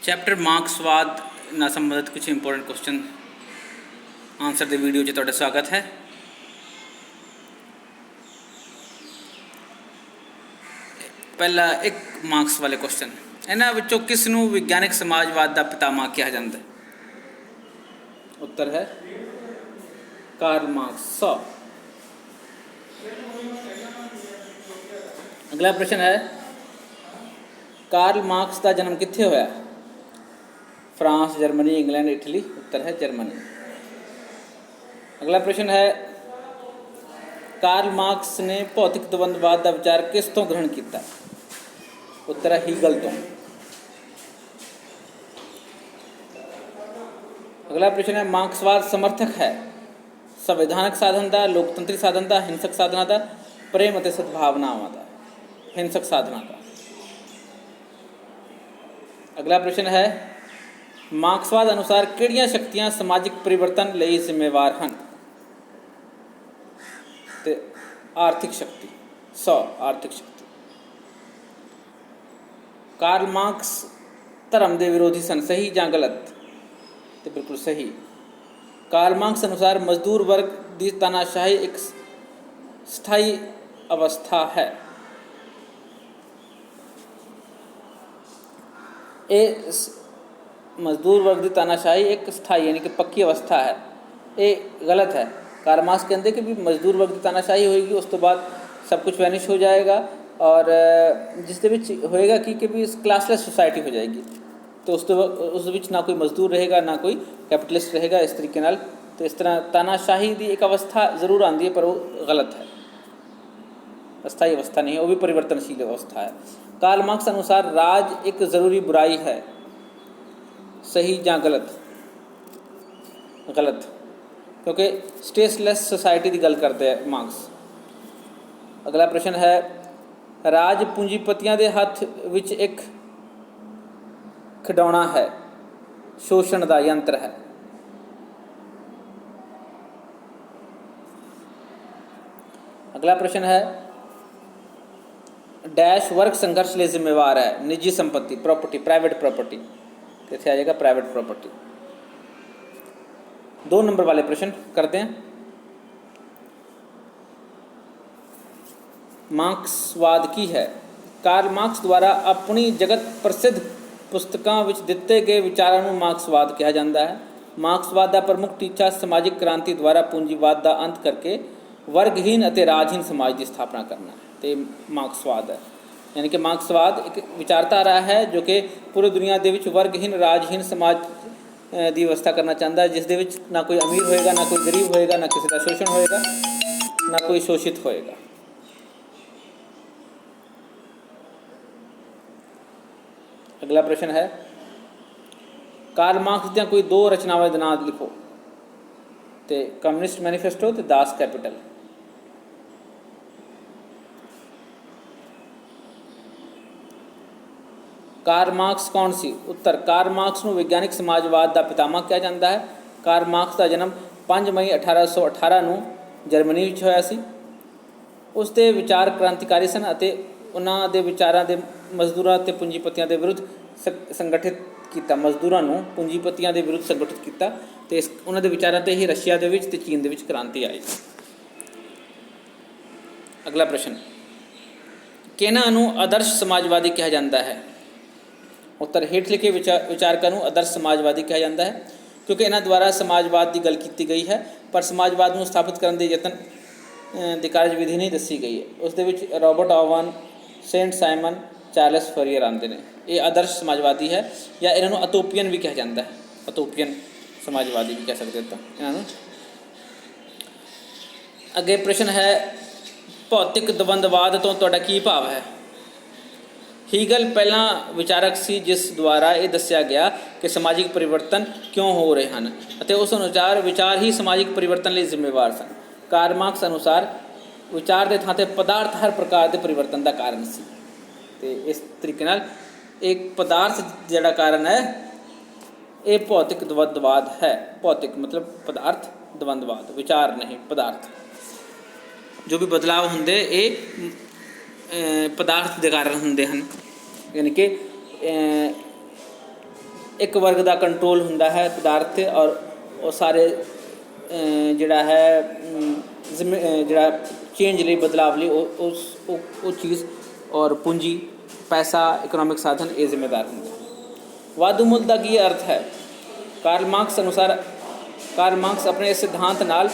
Chapter ਮਾਰਕਸਵਾਦ ਨਾਲ ਸੰਬੰਧਿਤ ਕੁਝ ਇੰਪੋਰਟੈਂਟ ਕੁਐਸਚਨ ਆਨਸਰ ਦੇ ਵੀਡੀਓ 'ਚ ਤੁਹਾਡਾ ਸਵਾਗਤ ਹੈ। ਪਹਿਲਾ ਇੱਕ ਮਾਰਕਸ ਵਾਲੇ ਕੁਐਸਚਨ, ਇਹਨਾਂ ਵਿੱਚੋਂ ਕਿਸ ਨੂੰ ਵਿਗਿਆਨਕ ਸਮਾਜਵਾਦ ਦਾ ਪਿਤਾਮਾ ਕਿਹਾ ਜਾਂਦਾ ਹੈ? ਉੱਤਰ ਹੈ ਕਾਰਲ ਮਾਰਕਸ। ਅਗਲਾ ਪ੍ਰਸ਼ਨ ਹੈ, ਕਾਰਲ ਮਾਰਕਸ ਦਾ ਜਨਮ ਕਿੱਥੇ ਹੋਇਆ? France, Germany, England, Italy. उत्तर है जर्मनी। अगला प्रश्न है, कार्ल मार्क्स ने भौतिक द्वंद्ववाद का विचार किस तो ग्रहण किया? उत्तर है हीगल तो। अगला प्रश्न है, मार्क्सवाद समर्थक है संवैधानिक साधन का, लोकतंत्री साधन का, हिंसक साधना का, प्रेम और सद्भावनावां का? हिंसक साधना का। अगला प्रश्न है, मार्क्सवाद अनुसार किहड़ियां शक्तियां समाजिक परिवर्तन लई जिम्मेवार हैं? ते आर्थिक शक्ति। 100 आर्थिक शक्ति। कार्ल मार्क्स धर्म के विरोधी सन, सही जां गलत? तो बिल्कुल सही। कार्ल मार्क्स अनुसार मजदूर वर्ग की तानाशाही एक स्थायी अवस्था है। ये मजदूर वर्ग की तानाशाही एक स्थाई यानी कि पक्की अवस्था है, ये गलत है। कार्ल मार्क्स कहते कि भी मजदूर वर्ग की तानाशाही होएगी, उस तो बाद सब कुछ वैनिश हो जाएगा और जिस दे विच होएगा कि भी क्लासलैस सोसाइटी हो जाएगी। तो उस विच ना कोई मजदूर रहेगा ना कोई कैपिटलिस्ट रहेगा इस तरीके नाल। तो इस तरह तानाशाही की एक अवस्था जरूर आती है, पर वो गलत है, अस्थाई अवस्था नहीं है, वो भी परिवर्तनशील अवस्था है। कार्ल मार्क्स अनुसार राज एक ज़रूरी बुराई है, सही या गलत? गलत, क्योंकि स्टेटलेस सोसाइटी की गल करते हैं मार्क्स। अगला प्रश्न है, राज पूंजीपतियों के हाथ विच एक खिडौना है, शोषण का यंत्र है। अगला प्रश्न है, डैश वर्ग संघर्ष लिए जिम्मेवार है? निजी संपत्ति, प्रॉपर्टी, प्राइवेट प्रॉपर्टी। इत्थे आ जाएगा प्राइवेट प्रॉपर्टी। 2 नंबर वाले प्रश्न करते हैं। मार्क्सवाद की है? कार्ल मार्क्स द्वारा अपनी जगत प्रसिद्ध पुस्तकों विच दिते गए विचारों को मार्क्सवाद कहा जाता है। मार्क्सवाद का प्रमुख टीचा समाजिक क्रांति द्वारा पूंजीवाद का अंत करके वर्गहीन और राजहीन समाज की स्थापना करना है। तो मार्क्सवाद है, यानी कि मार्क्सवाद एक विचारधारा है जो कि पूरी दुनिया के विच वर्गहीन राजहीन समाज की व्यवस्था करना चाहता है, जिस दे विच ना कोई अमीर होएगा ना कोई गरीब होएगा, ना किसी का शोषण होएगा ना कोई शोषित होएगा। अगला प्रश्न है, कार्ल मार्क्स दी कोई 2 रचनावां दे नाम लिखो। तो कम्युनिस्ट मैनीफेस्टो ते दास कैपिटल। कार्ल मार्क्स कौन सी? उत्तर, कार्ल मार्क्स को वैज्ञानिक समाजवाद का पितामह कहा जाता है। कार्ल मार्क्स का जन्म 5 मई 1818 ਨੂੰ जर्मनी ਵਿੱਚ ਹੋਇਆ ਸੀ। ਉਸ ਦੇ ਵਿਚਾਰ ਕ੍ਰਾਂਤੀਕਾਰੀ ਸਨ ਅਤੇ ਉਹਨਾਂ ਦੇ ਵਿਚਾਰਾਂ ਦੇ ਮਜ਼ਦੂਰਾਂ ਅਤੇ ਪੂੰਜੀਪਤੀਆਂ ਦੇ ਵਿਰੁੱਧ ਸੰਗਠਿਤ ਕੀਤਾ। ਮਜ਼ਦੂਰਾਂ ਨੂੰ ਪੂੰਜੀਪਤੀਆਂ ਦੇ ਵਿਰੁੱਧ ਸੰਗਠਿਤ ਕੀਤਾ ਤੇ ਉਹਨਾਂ ਦੇ ਵਿਚਾਰਾਂ ਤੇ ਹੀ ਰਸ਼ੀਆ ਦੇ ਵਿੱਚ ਤੇ ਚੀਨ ਦੇ ਵਿੱਚ ਕ੍ਰਾਂਤੀ ਆਈ। ਅਗਲਾ ਪ੍ਰਸ਼ਨ, ਕਿਹਨਾਂ ਨੂੰ ਆਦਰਸ਼ ਸਮਾਜਵਾਦੀ ਕਿਹਾ ਜਾਂਦਾ ਹੈ? उत्तर, हेठ लिखे विचारकों को आदर्श समाजवादी कहा जाता है क्योंकि इन्हों द्वारा समाजवाद की गल की गई है, पर समाजवाद को स्थापित करने के यतन की कार्यविधि नहीं दसी गई है। उस दे विच Robert Owen, Saint Simon, Charles Fourier आते हैं। ये आदर्श समाजवादी है, या इन्हों अतोपियन भी कहा जाता है, अतोपियन समाजवादी भी कह सकते हैं इन्हों। अगे प्रश्न है, भौतिक द्वंद्ववाद तो तुहाडा की भाव है? हीगल पहला विचारक सी जिस द्वारा ये दसिया गया कि समाजिक परिवर्तन क्यों हो रहे हैं और उस अनुसार विचार ही समाजिक परिवर्तन लिए जिम्मेवार सन। कार्ल मार्क्स अनुसार विचार के थां ते पदार्थ हर प्रकार के परिवर्तन का कारण सी। ते इस तरीके नाल एक पदार्थ जिहड़ा कारण है ये भौतिक द्वंद्ववाद है। भौतिक मतलब पदार्थ, द्वंद्ववाद विचार नहीं पदार्थ। जो भी बदलाव होंदे ये पदार्थ के कारण होंदे हैं, यानी कि ਇੱਕ ਵਰਗ ਦਾ ਕੰਟਰੋਲ ਹੁੰਦਾ ਹੈ ਪਦਾਰਥ 'ਤੇ ਔਰ ਉਹ ਸਾਰੇ ਜਿਹੜਾ ਹੈ ਜਿਹੜਾ ਚੇਂਜ ਲਈ ਬਦਲਾਵ ਲਈ ਉਹ ਚੀਜ਼ ਔਰ ਪੂੰਜੀ ਪੈਸਾ ਇਕਨੋਮਿਕ ਸਾਧਨ ਇਹ ਜ਼ਿੰਮੇਦਾਰ ਹੁੰਦੇ। ਵਾਧੂ ਮੁੱਲ ਦਾ ਕੀ ਅਰਥ ਹੈ? ਕਾਰਲ ਮਾਰਕਸ ਅਨੁਸਾਰ ਕਾਰਲ ਮਾਰਕਸ ਆਪਣੇ ਸਿਧਾਂਤ ਨਾਲ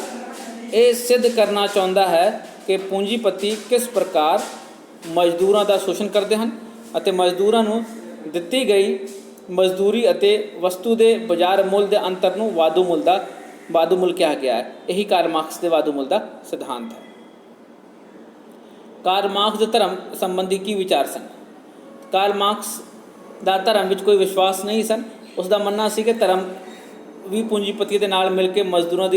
ਇਹ ਸਿੱਧ ਕਰਨਾ ਚਾਹੁੰਦਾ ਹੈ ਕਿ ਪੂੰਜੀਪਤੀ ਕਿਸ ਪ੍ਰਕਾਰ ਮਜ਼ਦੂਰਾਂ ਦਾ ਸ਼ੋਸ਼ਣ ਕਰਦੇ ਹਨ ਅਤੇ ਮਜ਼ਦੂਰਾਂ ਨੂੰ ਦਿੱਤੀ ਗਈ ਮਜ਼ਦੂਰੀ ਅਤੇ ਵਸਤੂ ਦੇ ਬਾਜ਼ਾਰ ਮੁੱਲ ਦੇ ਅੰਤਰ ਨੂੰ ਵਾਧੂ ਮੁੱਲ ਕਿਹਾ ਗਿਆ ਹੈ। ਇਹੀ ਕਾਰਲ ਮਾਰਕਸ ਦੇ ਵਾਧੂ ਮੁੱਲ ਦਾ ਸਿਧਾਂਤ ਹੈ। ਕਾਰਲ ਮਾਰਕਸ ਦੇ ਧਰਮ ਸੰਬੰਧੀ ਕੀ ਵਿਚਾਰ ਸਨ? ਕਾਰਲ ਮਾਰਕਸ ਦਾ ਧਰਮ ਵਿੱਚ ਕੋਈ ਵਿਸ਼ਵਾਸ ਨਹੀਂ ਸਨ। ਉਸ ਦਾ ਮੰਨਣਾ ਸੀ ਕਿ ਧਰਮ ਵੀ ਪੂੰਜੀਪਤੀ ਦੇ ਨਾਲ ਮਿਲ ਕੇ ਮਜ਼ਦੂਰਾਂ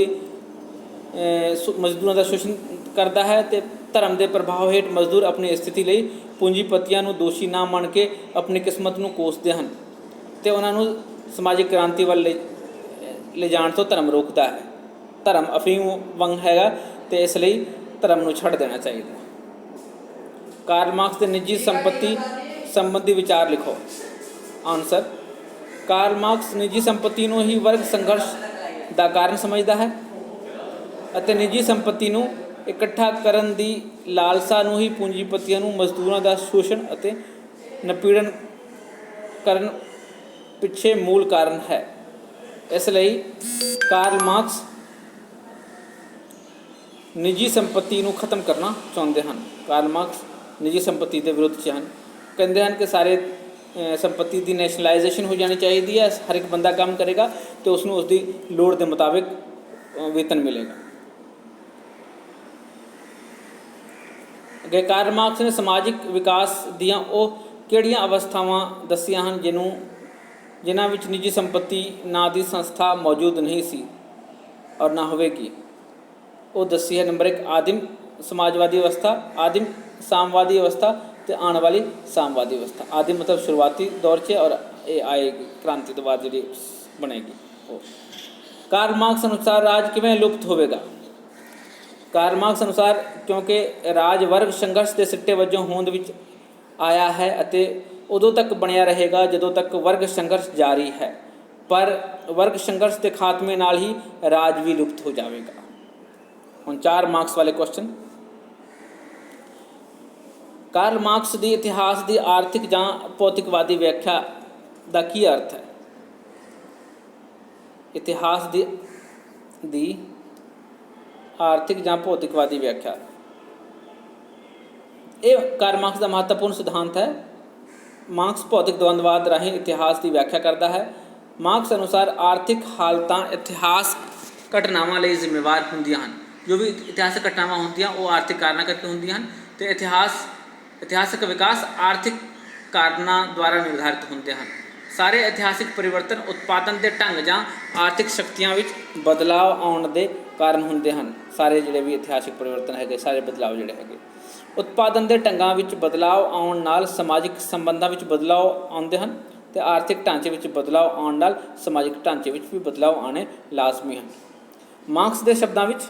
ਦਾ ਸ਼ੋਸ਼ਣ ਕਰਦਾ ਹੈ ਅਤੇ ਧਰਮ ਦੇ ਪ੍ਰਭਾਵ ਹੇਠ ਮਜ਼ਦੂਰ ਆਪਣੀ ਸਥਿਤੀ ਲਈ ਪੂੰਜੀਪਤੀਆਂ ਨੂੰ ਦੋਸ਼ੀ ਨਾ ਮੰਨ ਕੇ ਆਪਣੀ ਕਿਸਮਤ ਨੂੰ ਕੋਸਦੇ ਹਨ ਅਤੇ ਉਹਨਾਂ ਨੂੰ ਸਮਾਜਿਕ ਕ੍ਰਾਂਤੀ ਵੱਲ ਲਿਜਾਣ ਤੋਂ ਧਰਮ ਰੋਕਦਾ ਹੈ। ਧਰਮ ਅਫੀਮ ਵਾਂਗ ਹੈਗਾ ਅਤੇ ਇਸ ਲਈ ਧਰਮ ਨੂੰ ਛੱਡ ਦੇਣਾ ਚਾਹੀਦਾ। ਕਾਰਲ ਮਾਰਕਸ ਦੇ ਨਿੱਜੀ ਸੰਪत्ति ਸੰਬੰਧੀ ਵਿਚਾਰ ਲਿਖੋ। ਆਨਸਰ: ਕਾਰਲ ਮਾਰਕਸ ਨਿੱਜੀ ਸੰਪत्ति ਨੂੰ ਹੀ ਵਰਗ ਸੰਘਰਸ਼ ਦਾ ਕਾਰਨ ਸਮਝਦਾ ਹੈ ਅਤੇ ਨਿੱਜੀ ਸੰਪत्ति ਨੂੰ ਇਕੱਠਾ ਕਰਨ ਦੀ ਲਾਲਸਾ ਨੂੰ ਹੀ ਪੂੰਜੀਪਤੀਆਂ ਨੂੰ ਮਜ਼ਦੂਰਾਂ ਦਾ ਸ਼ੋਸ਼ਣ ਅਤੇ ਨਿਪੀੜਨ ਕਰਨ ਪਿੱਛੇ ਮੂਲ ਕਾਰਨ ਹੈ। ਇਸ ਲਈ ਕਾਰਲ ਮਾਰਕਸ ਨਿੱਜੀ ਸੰਪत्ति ਨੂੰ ਖਤਮ ਕਰਨਾ ਚਾਹੁੰਦੇ ਹਨ। ਕਾਰਲ ਮਾਰਕਸ ਨਿੱਜੀ ਸੰਪत्ति ਦੇ ਵਿਰੁੱਧ 'ਚ ਹਨ। ਕਹਿੰਦੇ ਹਨ ਕਿ ਸਾਰੇ ਸੰਪत्ति ਦੀ ਨੈਸ਼ਨਲਾਈਜੇਸ਼ਨ ਹੋ ਜਾਣੀ ਚਾਹੀਦੀ ਹੈ। ਹਰ ਇੱਕ ਬੰਦਾ ਕੰਮ ਕਰੇਗਾ ਅਤੇ ਉਸਨੂੰ ਉਸਦੀ ਲੋੜ ਦੇ ਮੁਤਾਬਿਕ ਵੇਤਨ ਮਿਲੇਗਾ। ਅੱਗੇ ਕਾਰਲ ਮਾਰਕਸ ਨੇ ਸਮਾਜਿਕ ਵਿਕਾਸ ਦੀਆਂ ਉਹ ਕਿਹੜੀਆਂ ਅਵਸਥਾਵਾਂ ਦੱਸੀਆਂ ਹਨ ਜਿਨ੍ਹਾਂ ਵਿੱਚ ਨਿੱਜੀ ਸੰਪत्ति ਨਾਂ ਦੀ ਸੰਸਥਾ ਮੌਜੂਦ ਨਹੀਂ ਸੀ ਔਰ ਨਾ ਹੋਵੇਗੀ? ਉਹ ਦੱਸੀ ਹੈ। ਨੰਬਰ 1 ਆਦਿਮ ਸਮਾਜਵਾਦੀ ਅਵਸਥਾ, ਆਦਿਮ ਸਾਮਵਾਦੀ ਅਵਸਥਾ ਅਤੇ ਆਉਣ ਵਾਲੀ ਸਾਮਵਾਦੀ ਅਵਸਥਾ। ਆਦਿਮ ਮਤਲਬ ਸ਼ੁਰੂਆਤੀ ਦੌਰ 'ਚ ਔਰ ਇਹ ਆਏਗੀ ਕ੍ਰਾਂਤੀ ਤੋਂ ਬਾਅਦ ਜਿਹੜੀ ਬਣੇਗੀ ਉਹ। ਕਾਰਲ ਮਾਰਕਸ ਅਨੁਸਾਰ ਰਾਜ ਕਿਵੇਂ ਲੁਪਤ ਹੋਵੇਗਾ? ਕਾਰਲ ਮਾਰਕਸ ਅਨੁਸਾਰ ਕਿਉਂਕਿ ਰਾਜ ਵਰਗ ਸੰਘਰਸ਼ ਦੇ ਸਿੱਟੇ ਵਜੋਂ ਹੋਂਦ ਵਿੱਚ ਆਇਆ ਹੈ ਅਤੇ ਉਦੋਂ ਤੱਕ ਬਣਿਆ ਰਹੇਗਾ ਜਦੋਂ ਤੱਕ ਵਰਗ ਸੰਘਰਸ਼ ਜਾਰੀ ਹੈ, ਪਰ ਵਰਗ ਸੰਘਰਸ਼ ਦੇ ਖਾਤਮੇ ਨਾਲ ਹੀ ਰਾਜ ਵੀ ਲੁਪਤ ਹੋ ਜਾਵੇਗਾ। ਹੁਣ 4 ਮਾਰਕਸ ਵਾਲੇ ਕੁਐਸਚਨ। ਕਾਰਲ ਮਾਰਕਸ ਦੀ ਇਤਿਹਾਸ ਦੀ ਆਰਥਿਕ ਜਾਂ ਭੌਤਿਕਵਾਦੀ ਵਿਆਖਿਆ ਦਾ ਕੀ ਅਰਥ ਹੈ? ਇਤਿਹਾਸ ਦੀ ਆਰਥਿਕ ਜਾਂ ਭੌਤਿਕਵਾਦੀ ਵਿਆਖਿਆ ਇਹ ਕਾਰਲ ਮਾਰਕਸ ਦਾ ਮਹੱਤਵਪੂਰਨ ਸਿਧਾਂਤ ਹੈ। ਮਾਰਕਸ ਭੌਤਿਕ ਦਵੰਦਵਾਦ ਰਾਹੀਂ ਇਤਿਹਾਸ ਦੀ ਵਿਆਖਿਆ ਕਰਦਾ ਹੈ। ਮਾਰਕਸ ਅਨੁਸਾਰ ਆਰਥਿਕ ਹਾਲਤਾਂ ਇਤਿਹਾਸ ਘਟਨਾਵਾਂ ਲਈ ਜ਼ਿੰਮੇਵਾਰ ਹੁੰਦੀਆਂ ਹਨ। ਜੋ ਵੀ ਇਤਿਹਾਸਕ ਘਟਨਾਵਾਂ ਹੁੰਦੀਆਂ ਉਹ ਆਰਥਿਕ ਕਾਰਨਾਂ ਕਰਕੇ ਹੁੰਦੀਆਂ ਹਨ ਅਤੇ ਇਤਿਹਾਸਕ ਵਿਕਾਸ ਆਰਥਿਕ ਕਾਰਨਾਂ ਦੁਆਰਾ ਨਿਰਧਾਰਿਤ ਹੁੰਦੇ ਹਨ। ਸਾਰੇ ਇਤਿਹਾਸਿਕ ਪਰਿਵਰਤਨ ਉਤਪਾਦਨ ਦੇ ਢੰਗ ਜਾਂ ਆਰਥਿਕ ਸ਼ਕਤੀਆਂ ਵਿੱਚ ਬਦਲਾਅ ਆਉਣ ਦੇ ਕਾਰਨ ਹੁੰਦੇ ਹਨ। ਸਾਰੇ ਜਿਹੜੇ ਵੀ ਇਤਿਹਾਸਿਕ ਪਰਿਵਰਤਨ ਹੈਗੇ, ਸਾਰੇ ਬਦਲਾਅ ਜਿਹੜੇ ਹੈਗੇ, ਉਤਪਾਦਨ ਦੇ ਢੰਗਾਂ ਵਿੱਚ ਬਦਲਾਅ ਆਉਣ ਨਾਲ ਸਮਾਜਿਕ ਸੰਬੰਧਾਂ ਵਿੱਚ ਬਦਲਾਅ ਆਉਂਦੇ ਹਨ ਅਤੇ ਆਰਥਿਕ ਢਾਂਚੇ ਵਿੱਚ ਬਦਲਾਅ ਆਉਣ ਨਾਲ ਸਮਾਜਿਕ ਢਾਂਚੇ ਵਿੱਚ ਵੀ ਬਦਲਾਅ ਆਉਣੇ ਲਾਜ਼ਮੀ ਹਨ। ਮਾਰਕਸ ਦੇ ਸ਼ਬਦਾਂ ਵਿੱਚ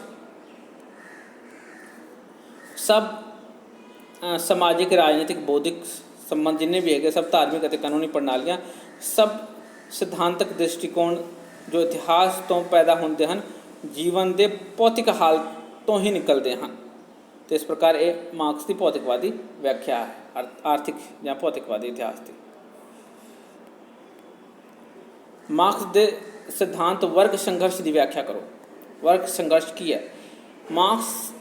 ਸਭ ਸਮਾਜਿਕ, ਰਾਜਨੀਤਿਕ, ਬੌਧਿਕ ਸੰਬੰਧ ਜਿੰਨੇ ਵੀ ਹੈਗੇ, ਸਭ ਧਾਰਮਿਕ ਅਤੇ ਕਾਨੂੰਨੀ ਪ੍ਰਣਾਲੀਆਂ, ਸਭ ਸਿਧਾਂਤਕ ਦ੍ਰਿਸ਼ਟੀਕੋਣ ਜੋ ਇਤਿਹਾਸ ਤੋਂ ਪੈਦਾ ਹੁੰਦੇ ਹਨ, ਜੀਵਨ ਦੇ ਭੌਤਿਕ ਹਾਲ ਤੋਂ ਹੀ ਨਿਕਲਦੇ ਹਨ। ਅਤੇ ਇਸ ਪ੍ਰਕਾਰ ਇਹ ਮਾਰਕਸ ਦੀ ਭੌਤਿਕਵਾਦੀ ਵਿਆਖਿਆ ਹੈ ਆਰਥਿਕ ਜਾਂ ਭੌਤਿਕਵਾਦੀ ਇਤਿਹਾਸ ਦੀ। ਮਾਰਕਸ ਦੇ ਸਿਧਾਂਤ ਵਰਗ ਸੰਘਰਸ਼ ਦੀ ਵਿਆਖਿਆ ਕਰੋ। ਵਰਗ ਸੰਘਰਸ਼ ਕੀ ਹੈ? ਮਾਰਕਸ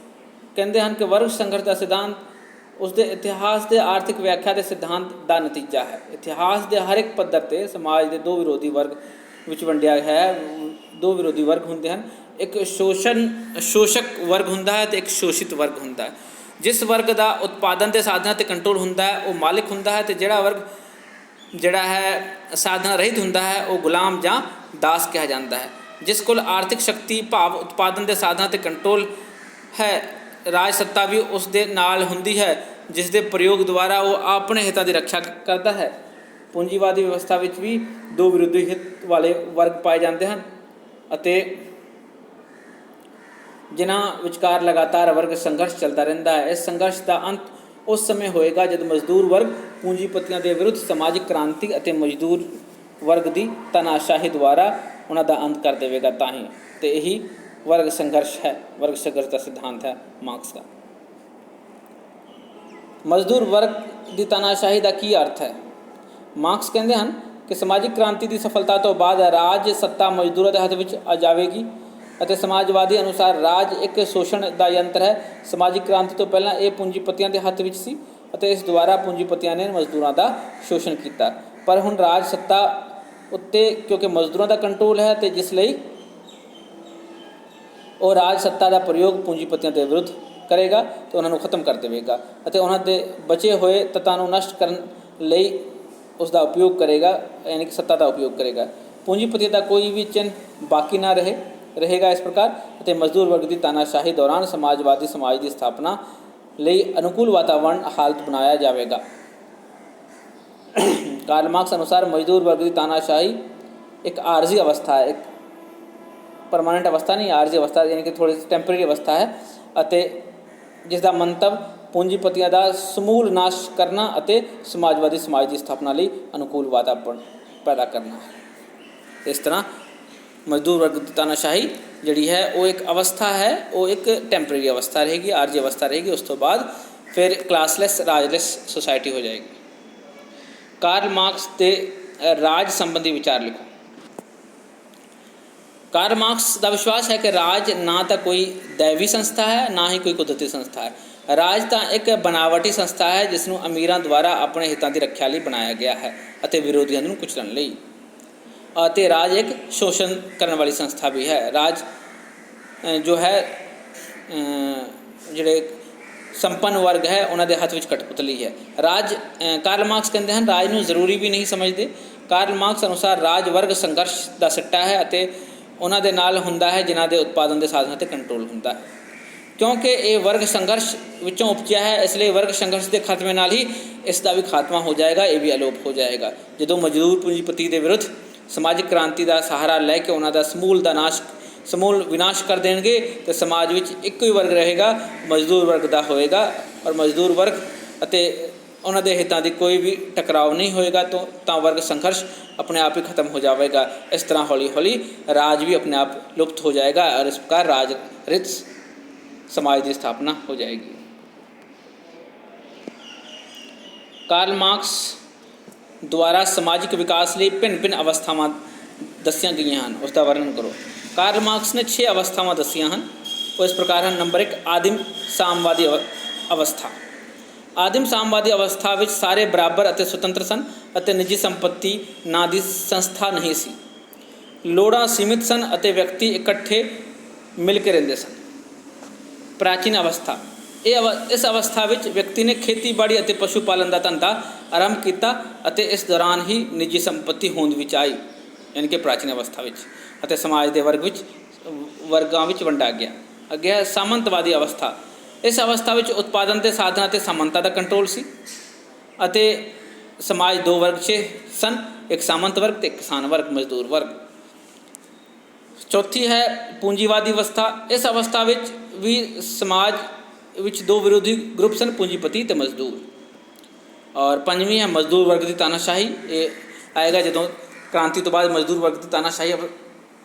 ਕਹਿੰਦੇ ਹਨ ਕਿ ਵਰਗ ਸੰਘਰਸ਼ ਦਾ ਸਿਧਾਂਤ ਉਸਦੇ ਇਤਿਹਾਸ ਦੇ ਆਰਥਿਕ ਵਿਆਖਿਆ ਦੇ ਸਿਧਾਂਤ ਦਾ ਨਤੀਜਾ ਹੈ। ਇਤਿਹਾਸ ਦੇ ਹਰ ਇੱਕ ਪੱਧਰ 'ਤੇ ਸਮਾਜ ਦੇ 2 ਵਿਰੋਧੀ ਵਰਗ ਵਿੱਚ ਵੰਡਿਆ ਹੈ। 2 ਵਿਰੋਧੀ ਵਰਗ ਹੁੰਦੇ ਹਨ। ਇੱਕ ਸ਼ੋਸ਼ਕ ਵਰਗ ਹੁੰਦਾ ਹੈ ਅਤੇ ਇੱਕ ਸ਼ੋਸ਼ਿਤ ਵਰਗ ਹੁੰਦਾ ਹੈ। ਜਿਸ ਵਰਗ ਦਾ ਉਤਪਾਦਨ ਦੇ ਸਾਧਨਾਂ 'ਤੇ ਕੰਟਰੋਲ ਹੁੰਦਾ ਹੈ ਉਹ ਮਾਲਿਕ ਹੁੰਦਾ ਹੈ ਅਤੇ ਜਿਹੜਾ ਵਰਗ ਸਾਧਨਾਂ ਰਹਿਤ ਹੁੰਦਾ ਹੈ ਉਹ ਗੁਲਾਮ ਜਾਂ ਦਾਸ ਕਿਹਾ ਜਾਂਦਾ ਹੈ। ਜਿਸ ਕੋਲ ਆਰਥਿਕ ਸ਼ਕਤੀ ਭਾਵ ਉਤਪਾਦਨ ਦੇ ਸਾਧਨਾਂ 'ਤੇ ਕੰਟਰੋਲ ਹੈ, ਰਾਜ ਸੱਤਾ ਵੀ ਉਸ ਦੇ ਨਾਲ ਹੁੰਦੀ ਹੈ ਜਿਸ ਦੇ ਪ੍ਰਯੋਗ ਦੁਆਰਾ ਉਹ ਆਪਣੇ ਹਿੱਤਾਂ ਦੀ ਰੱਖਿਆ ਕਰਦਾ ਹੈ। ਪੂੰਜੀਵਾਦੀ ਵਿਵਸਥਾ ਵਿੱਚ ਵੀ 2 ਵਿਰੋਧੀ ਹਿੱਤ ਵਾਲੇ ਵਰਗ ਪਾਏ ਜਾਂਦੇ ਹਨ ਅਤੇ ਜਿਨ੍ਹਾਂ ਵਿਚਕਾਰ ਲਗਾਤਾਰ ਵਰਗ ਸੰਘਰਸ਼ ਚੱਲਦਾ ਰਹਿੰਦਾ ਹੈ। ਇਸ ਸੰਘਰਸ਼ ਦਾ ਅੰਤ ਉਸ ਸਮੇਂ ਹੋਏਗਾ ਜਦ ਮਜ਼ਦੂਰ ਵਰਗ ਪੂੰਜੀਪਤੀਆਂ ਦੇ ਵਿਰੁੱਧ ਸਮਾਜਿਕ ਕ੍ਰਾਂਤੀ ਅਤੇ ਵਰਗ ਦੀ ਤਾਨਾਸ਼ਾਹੀ ਦੁਆਰਾ ਉਹਨਾਂ ਦਾ ਅੰਤ ਕਰ ਦੇਵੇਗਾ ਤਾਂ ਹੀ। ਤੇ ਇਹੀ ਵਰਗ ਸੰਘਰਸ਼ ਹੈ, ਵਰਗ ਸੰਘਰਸ਼ ਦਾ ਸਿਧਾਂਤ ਹੈ ਮਾਰਕਸ ਦਾ। ਮਜ਼ਦੂਰ ਵਰਗ ਦੀ ਤਾਨਾਸ਼ਾਹੀ ਦਾ ਕੀ ਅਰਥ ਹੈ? ਮਾਰਕਸ ਕਹਿੰਦੇ ਹਨ ਕਿ ਸਮਾਜਿਕ ਕ੍ਰਾਂਤੀ ਦੀ ਸਫਲਤਾ ਤੋਂ ਬਾਅਦ ਰਾਜ ਸੱਤਾ ਮਜ਼ਦੂਰਾਂ ਦੇ ਹੱਥ ਵਿੱਚ ਆ ਜਾਵੇਗੀ ਅਤੇ ਸਮਾਜਵਾਦੀ ਅਨੁਸਾਰ ਰਾਜ ਇੱਕ ਸ਼ੋਸ਼ਣ ਦਾ ਯੰਤਰ ਹੈ। ਸਮਾਜਿਕ ਕ੍ਰਾਂਤੀ ਤੋਂ ਪਹਿਲਾਂ ਇਹ ਪੂੰਜੀਪਤੀਆਂ ਦੇ ਹੱਥ ਵਿੱਚ ਸੀ ਅਤੇ ਇਸ ਦੁਆਰਾ ਪੂੰਜੀਪਤੀਆਂ ਨੇ ਮਜ਼ਦੂਰਾਂ ਦਾ ਸ਼ੋਸ਼ਣ ਕੀਤਾ। ਪਰ ਹੁਣ ਰਾਜ ਸੱਤਾ ਉੱਤੇ ਕਿਉਂਕਿ ਮਜ਼ਦੂਰਾਂ ਦਾ ਕੰਟਰੋਲ ਹੈ ਅਤੇ ਜਿਸ ਲਈ ਉਹ ਰਾਜ ਸੱਤਾ ਦਾ ਪ੍ਰਯੋਗ ਪੂੰਜੀਪਤੀਆਂ ਦੇ ਵਿਰੁੱਧ ਕਰੇਗਾ ਅਤੇ ਉਹਨਾਂ ਨੂੰ ਖਤਮ ਕਰ ਦੇਵੇਗਾ ਅਤੇ ਉਹਨਾਂ ਦੇ ਬਚੇ ਹੋਏ ਤੱਤਾਂ ਨੂੰ ਨਸ਼ਟ ਕਰਨ ਲਈ ਉਸ ਦਾ ਉਪਯੋਗ ਕਰੇਗਾ, ਯਾਨੀ ਕਿ ਸੱਤਾ ਦਾ ਉਪਯੋਗ ਕਰੇਗਾ। ਪੂੰਜੀਪਤੀ ਦਾ ਕੋਈ ਵੀ ਚਿੰਨ੍ਹ ਬਾਕੀ ਨਾ ਰਹੇਗਾ ਇਸ ਪ੍ਰਕਾਰ ਅਤੇ ਮਜ਼ਦੂਰ ਵਰਗ ਦੀ ਤਾਨਾਸ਼ਾਹੀ ਦੌਰਾਨ ਸਮਾਜਵਾਦੀ ਸਮਾਜ ਦੀ ਸਥਾਪਨਾ ਲਈ ਅਨੁਕੂਲ ਵਾਤਾਵਰਣ ਹਾਲਤ ਬਣਾਇਆ ਜਾਵੇਗਾ। ਕਾਰਲ ਮਾਰਕਸ ਅਨੁਸਾਰ ਮਜ਼ਦੂਰ ਵਰਗ ਦੀ ਤਾਨਾਸ਼ਾਹੀ ਇੱਕ ਆਰਜ਼ੀ ਅਵਸਥਾ ਹੈ, ਇੱਕ ਪਰਮਾਨੈਂਟ ਅਵਸਥਾ ਨਹੀਂ, ਆਰਜ਼ੀ ਅਵਸਥਾ ਯਾਨੀ ਕਿ ਥੋੜ੍ਹੀ ਟੈਂਪਰੇਰੀ ਅਵਸਥਾ ਹੈ ਅਤੇ ਜਿਸ ਦਾ ਮੰਤਵ ਪੂੰਜੀਪਤੀਆਂ ਦਾ ਸਮੂਲ ਨਾਸ਼ ਕਰਨਾ ਅਤੇ ਸਮਾਜਵਾਦੀ ਸਮਾਜ ਦੀ ਸਥਾਪਨਾ ਲਈ ਅਨੁਕੂਲ ਵਾਤਾਵਰਣ ਪੈਦਾ ਕਰਨਾ ਹੈ। ਇਸ ਤਰ੍ਹਾਂ ਮਜ਼ਦੂਰ ਵਰਗ ਦੀ ਤਾਨਾਸ਼ਾਹੀ ਜਿਹੜੀ ਹੈ ਉਹ ਇੱਕ ਅਵਸਥਾ ਹੈ, ਉਹ ਇੱਕ ਟੈਂਪਰੇਰੀ ਅਵਸਥਾ ਰਹੇਗੀ, ਆਰਜ਼ੀ ਅਵਸਥਾ ਰਹੇਗੀ। ਉਸ ਤੋਂ ਬਾਅਦ ਫਿਰ ਕਲਾਸਲੈਸ ਰਾਜਲੈਸ ਸੁਸਾਇਟੀ ਹੋ ਜਾਏਗੀ। ਕਾਰਲ ਮਾਰਕਸ ਦੇ ਰਾਜ ਸੰਬੰਧੀ ਵਿਚਾਰ ਲਿਖੋ। ਕਾਰਲ ਮਾਰਕਸ ਦਾ ਵਿਸ਼ਵਾਸ ਹੈ ਕਿ ਰਾਜ ਨਾ ਤਾਂ ਕੋਈ ਦੈਵੀ ਸੰਸਥਾ ਹੈ, ਨਾ ਹੀ ਕੋਈ ਕੁਦਰਤੀ ਸੰਸਥਾ ਹੈ। ਰਾਜ ਤਾਂ ਇੱਕ ਬਨਾਵਟੀ ਸੰਸਥਾ ਹੈ ਜਿਸ ਨੂੰ ਅਮੀਰਾਂ ਦੁਆਰਾ ਆਪਣੇ ਹਿੱਤਾਂ ਦੀ ਰੱਖਿਆ ਲਈ ਬਣਾਇਆ ਗਿਆ ਹੈ ਅਤੇ ਵਿਰੋਧੀਆਂ ਨੂੰ ਕੁਚਲਣ ਲਈ। ਅਤੇ ਰਾਜ ਇੱਕ ਸ਼ੋਸ਼ਣ ਕਰਨ ਵਾਲੀ ਸੰਸਥਾ ਵੀ ਹੈ। ਰਾਜ ਜੋ ਹੈ ਜਿਹੜੇ ਸੰਪੰਨ ਵਰਗ ਹੈ ਉਹਨਾਂ ਦੇ ਹੱਥ ਵਿੱਚ ਕਠਪੁਤਲੀ ਹੈ। ਰਾਜ ਕਾਰਲ ਮਾਰਕਸ ਕਹਿੰਦੇ ਹਨ ਰਾਜ ਨੂੰ ਜ਼ਰੂਰੀ ਵੀ ਨਹੀਂ ਸਮਝਦੇ। ਕਾਰਲ ਮਾਰਕਸ ਅਨੁਸਾਰ ਰਾਜ ਵਰਗ ਸੰਘਰਸ਼ ਦਾ ਸਿੱਟਾ ਹੈ ਅਤੇ ਉਹਨਾਂ ਦੇ ਨਾਲ ਹੁੰਦਾ ਹੈ ਜਿਨ੍ਹਾਂ ਦੇ ਉਤਪਾਦਨ ਦੇ ਸਾਧਨਾਂ 'ਤੇ ਕੰਟਰੋਲ ਹੁੰਦਾ ਹੈ। ਕਿਉਂਕਿ ਇਹ ਵਰਗ ਸੰਘਰਸ਼ ਵਿੱਚੋਂ ਉਪਜਿਆ ਹੈ, ਇਸ ਲਈ ਵਰਗ ਸੰਘਰਸ਼ ਦੇ ਖਾਤਮੇ ਨਾਲ ਹੀ ਇਸ ਦਾ ਵੀ ਖਾਤਮਾ ਹੋ ਜਾਏਗਾ, ਇਹ ਵੀ ਅਲੋਪ ਹੋ ਜਾਏਗਾ। ਜਦੋਂ ਮਜ਼ਦੂਰ ਪੂੰਜੀਪਤੀ ਦੇ ਵਿਰੁੱਧ ਸਮਾਜਿਕ ਕ੍ਰਾਂਤੀ ਦਾ ਸਹਾਰਾ ਲੈ ਕੇ ਉਹਨਾਂ ਦਾ ਸਮੂਲ ਵਿਨਾਸ਼ ਕਰ ਦੇਣਗੇ ਅਤੇ ਸਮਾਜ ਵਿੱਚ ਇੱਕੋ ਹੀ ਵਰਗ ਰਹੇਗਾ, ਮਜ਼ਦੂਰ ਵਰਗ ਦਾ ਹੋਏਗਾ। ਔਰ ਮਜ਼ਦੂਰ ਵਰਗ ਅਤੇ ਉਹਨਾਂ ਦੇ ਹਿੱਤਾਂ ਦੀ ਕੋਈ ਵੀ ਟਕਰਾਓ ਨਹੀਂ ਹੋਏਗਾ ਤਾਂ ਵਰਗ ਸੰਘਰਸ਼ ਆਪਣੇ ਆਪ ਹੀ ਖਤਮ ਹੋ ਜਾਵੇਗਾ। ਇਸ ਤਰ੍ਹਾਂ ਹੌਲੀ ਹੌਲੀ ਰਾਜ ਵੀ ਆਪਣੇ ਆਪ ਲੁਪਤ ਹੋ ਜਾਏਗਾ ਔਰ ਇਸ ਪ੍ਰਕਾਰ ਰਾਜ ਰਿਤ ਸਮਾਜ ਦੀ ਸਥਾਪਨਾ ਹੋ ਜਾਏਗੀ। ਕਾਰਲ ਮਾਰਕਸ ਦੁਆਰਾ ਸਮਾਜਿਕ ਵਿਕਾਸ ਲਈ ਭਿੰਨ ਅਵਸਥਾਵਾਂ ਦੱਸੀਆਂ ਗਈਆਂ ਹਨ, ਉਸ ਦਾ ਵਰਣਨ ਕਰੋ। ਕਾਰਲ ਮਾਰਕਸ ਨੇ 6 ਅਵਸਥਾਵਾਂ ਦੱਸੀਆਂ ਹਨ। ਉਹ ਇਸ ਪ੍ਰਕਾਰ ਹਨ। ਨੰਬਰ 1 ਆਦਿਮ ਸਾਮਵਾਦੀ ਅਵਸਥਾ। ਆਦਿਮ ਸਾਮਵਾਦੀ ਅਵਸਥਾ ਵਿੱਚ ਸਾਰੇ ਬਰਾਬਰ ਅਤੇ ਸੁਤੰਤਰ ਸਨ ਅਤੇ ਨਿੱਜੀ ਸੰਪત્ਤੀ ਨਾਂ ਦੀ ਸੰਸਥਾ ਨਹੀਂ ਸੀ। ਲੋੜਾਂ ਸੀਮਿਤ ਸਨ ਅਤੇ ਵਿਅਕਤੀ ਇਕੱਠੇ ਮਿਲ ਕੇ ਰਹਿੰਦੇ ਸਨ। ਪ੍ਰਾਚੀਨ ਅਵਸਥਾ। ਇਸ ਅਵਸਥਾ ਵਿੱਚ ਵਿਅਕਤੀ ਨੇ ਖੇਤੀਬਾੜੀ ਅਤੇ ਪਸ਼ੂ ਪਾਲਣ ਦਾ ਧੰਦਾ ਆਰੰਭ ਕੀਤਾ ਅਤੇ ਇਸ ਦੌਰਾਨ ਹੀ ਨਿੱਜੀ ਸੰਪत्ति ਹੋਂਦ ਵਿੱਚ ਆਈ, ਯਾਨੀ ਕਿ ਪ੍ਰਾਚੀਨ ਅਵਸਥਾ ਵਿੱਚ, ਅਤੇ ਸਮਾਜ ਦੇ ਵਰਗਾਂ ਵਿੱਚ ਵੰਡਿਆ ਗਿਆ। ਅੱਗੇ ਹੈ ਸਾਮੰਤਵਾਦੀ ਅਵਸਥਾ। ਇਸ ਅਵਸਥਾ ਵਿੱਚ ਉਤਪਾਦਨ ਦੇ ਸਾਧਨਾਂ 'ਤੇ ਸਾਮੰਤਾਂ ਦਾ ਕੰਟਰੋਲ ਸੀ ਅਤੇ ਸਮਾਜ 2 ਵਰਗ 'ਚ ਸਨ, ਇੱਕ ਸਾਮੰਤ ਵਰਗ ਅਤੇ ਇੱਕ ਕਿਸਾਨ ਵਰਗ, ਮਜ਼ਦੂਰ ਵਰਗ। ਚੌਥੀ ਹੈ ਪੂੰਜੀਵਾਦੀ ਅਵਸਥਾ। ਇਸ ਅਵਸਥਾ ਵਿੱਚ ਵੀ ਸਮਾਜ ਵਿੱਚ 2 ਵਿਰੋਧੀ ਗਰੁੱਪ ਸਨ, ਪੂੰਜੀਪਤੀ ਅਤੇ ਮਜ਼ਦੂਰ। ਔਰ ਪੰਜਵੀਂ ਹੈ ਮਜ਼ਦੂਰ ਵਰਗ ਦੀ ਤਾਨਾਸ਼ਾਹੀ। ਇਹ ਆਏਗਾ ਜਦੋਂ ਕ੍ਰਾਂਤੀ ਤੋਂ ਬਾਅਦ ਮਜ਼ਦੂਰ ਵਰਗ ਦੀ ਤਾਨਾਸ਼ਾਹੀ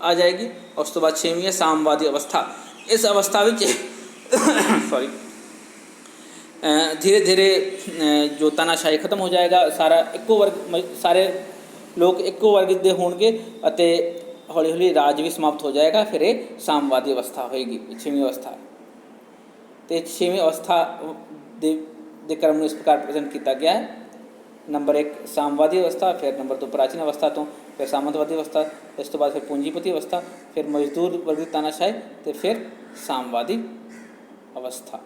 ਆ ਜਾਏਗੀ। ਉਸ ਤੋਂ ਬਾਅਦ 6ਵੀਂ ਹੈ ਸਾਮਵਾਦੀ ਅਵਸਥਾ। ਇਸ ਅਵਸਥਾ ਵਿੱਚ ਧੀਰੇ ਧੀਰੇ ਜੋ ਤਾਨਾਸ਼ਾਹੀ ਖਤਮ ਹੋ ਜਾਏਗਾ, ਸਾਰੇ ਲੋਕ ਇੱਕੋ ਵਰਗ ਦੇ ਹੋਣਗੇ ਅਤੇ ਹੌਲੀ ਹੌਲੀ ਰਾਜ ਵੀ ਸਮਾਪਤ ਹੋ ਜਾਏਗਾ। ਫਿਰ ਇਹ ਸਾਮਵਾਦੀ ਅਵਸਥਾ ਹੋਏਗੀ, 6ਵੀਂ ਅਵਸਥਾ। ਅਤੇ 6ਵੀਂ ਅਵਸਥਾ ਦੇ ਕ੍ਰਮ ਨੂੰ ਇਸ ਪ੍ਰਕਾਰ ਪ੍ਰੈਜ਼ੈਂਟ ਕੀਤਾ ਗਿਆ ਹੈ। ਨੰਬਰ 1 ਸਾਮਵਾਦੀ ਅਵਸਥਾ, ਫਿਰ ਨੰਬਰ 2 ਪ੍ਰਾਚੀਨ ਅਵਸਥਾ ਤੋਂ ਫਿਰ ਸਾਮੰਤਵਾਦੀ ਅਵਸਥਾ, ਇਸ ਤੋਂ ਬਾਅਦ ਫਿਰ ਪੂੰਜੀਪਤੀ ਅਵਸਥਾ, ਫਿਰ ਮਜ਼ਦੂਰ ਵਰਗ ਦੀ ਤਾਨਾਸ਼ਾਹੀ ਅਤੇ ਫਿਰ ਸਾਮਵਾਦੀ ਅਵਸਥਾ।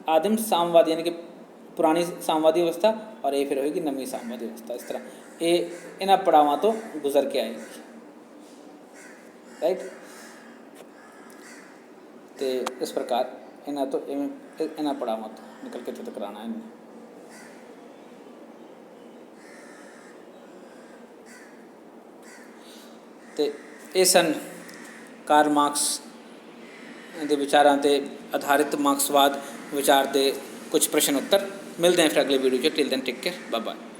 ਆਦਮ ਸਾਮਵਾਦੀ ਯਾਨੀ ਕਿ ਪੁਰਾਣੀ ਸਾਮਵਾਦੀ ਅਵਸਥਾ, ਔਰ ਇਹ ਫਿਰ ਹੋਏਗੀ ਨਵੀਂ ਸਾਮਵਾਦੀ ਅਵਸਥਾ। ਇਸ ਤਰ੍ਹਾਂ ਇਹ ਇਹਨਾਂ ਪੜਾਵਾਂ ਤੋਂ ਗੁਜ਼ਰ ਕੇ ਆਏਗੀ, ਰਾਈਟ। ਅਤੇ ਇਸ ਪ੍ਰਕਾਰ ਇਹਨਾਂ ਪੜਾਵਾਂ ਤੋਂ ਨਿਕਲ ਕੇ ਇੱਥੇ ਤੱਕ ਆਉਣਾ ਹੈ। ਅਤੇ ਇਹ ਸਨ ਕਾਰਲ ਮਾਰਕਸ ਦੇ ਵਿਚਾਰਾਂ 'ਤੇ ਆਧਾਰਿਤ ਮਾਰਕਸਵਾਦ ਵਿਚਾਰ ਦੇ ਕੁਝ ਪ੍ਰਸ਼ਨ ਉੱਤਰ। ਮਿਲਦੇ हैं फिर अगले video. Till then take care, bye bye.